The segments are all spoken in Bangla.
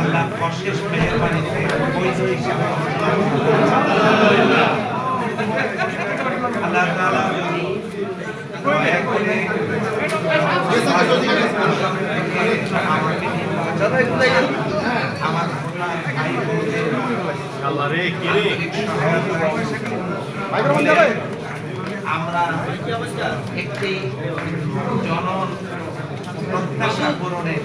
আল্লাহ অশেষ মেহেরবানিতে বৈধ হিসেবে আল্লাহ তাআলা যদি দয়া করে আমার ভাই বোনদের আমরা একটি জনন প্রত্যাশা পূরণের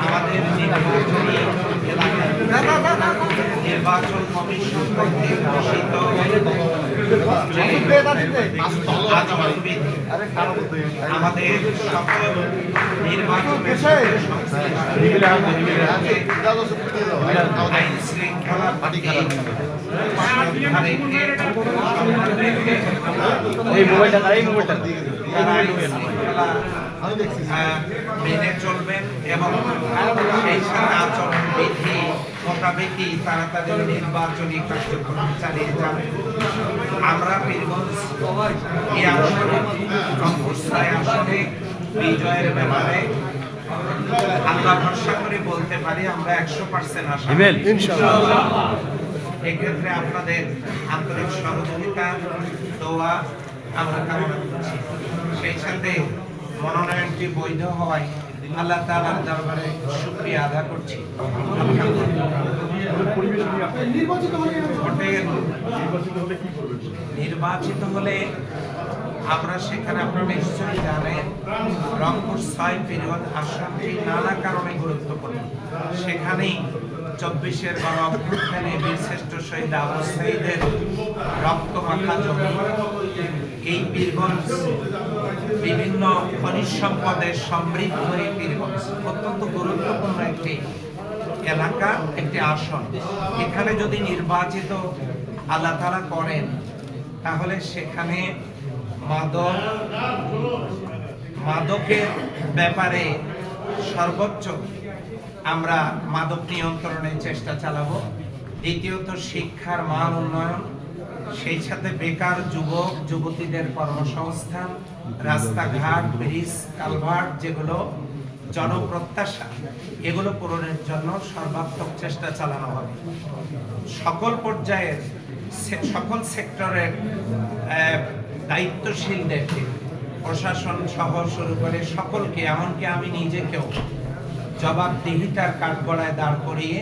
আমাদের নির্বাচন কমিশন কর্তৃক ঘোষিত আমাদের সকল নির্বাচনের আইন শৃঙ্খলা মেনে চলবেন এবং সেই সাথে আচরণ বিধি মোতাবেকই তারা তাদের নির্বাচনী কার্যক্রম চালিয়ে যাবেন। আমরা পীরগঞ্জ এই আসনে রংপুর-6 আসনে বিজয়ের ব্যাপারে আল্লাহ ভরসা করে বলতে পারি আমরা 100% আশা ইনশাআল্লাহ। এক্ষেত্রে আপনাদের আন্তরিক সহযোগিতা দোয়া আমরা কামনা করছি। সেই সাথে মনোনয়নটি বৈধ হওয়ায় আল্লাহ তাআলার দরবারে শুকরিয়া আদা করছি। নির্বাচিত হলে আমরা সেখানে আপনারা নিশ্চয়ই জানেন রংপুর-6 পীরগঞ্জ আসনটি নানা কারণে গুরুত্বপূর্ণ। সেখানেই 24-এর গণ অভ্যুত্থানে বীরশ্রেষ্ঠ শহীদ আবু সাঈদের রক্তমাখা জমি। এই পীরগঞ্জ বিভিন্ন খনিজ সম্পদের সমৃদ্ধ এই পীরগঞ্জ অত্যন্ত গুরুত্বপূর্ণ একটি এলাকা, একটি আসন। এখানে যদি নির্বাচিত আল্লাহ তাআলা করেন তাহলে সেখানে মাদকের ব্যাপারে সর্বোচ্চ আমরা মাদক নিয়ন্ত্রণের চেষ্টা চালাবো। দ্বিতীয়ত শিক্ষার মান উন্নয়ন, সেই সাথে বেকার যুবক যুবতীদের কর্মসংস্থান, রাস্তাঘাট, ব্রিজ, কালভার্ট যেগুলো জনপ্রত্যাশা, এগুলো পূরণের জন্য সর্বাত্মক চেষ্টা চালানো হবে। সকল পর্যায়ের সকল সেক্টরের দায়িত্বশীলদেরকে প্রশাসন সহ শুরু করে সকলকে, এমনকি আমি নিজেকেও জবাবদিহিতার কাঠগড়ায় দাঁড় করিয়ে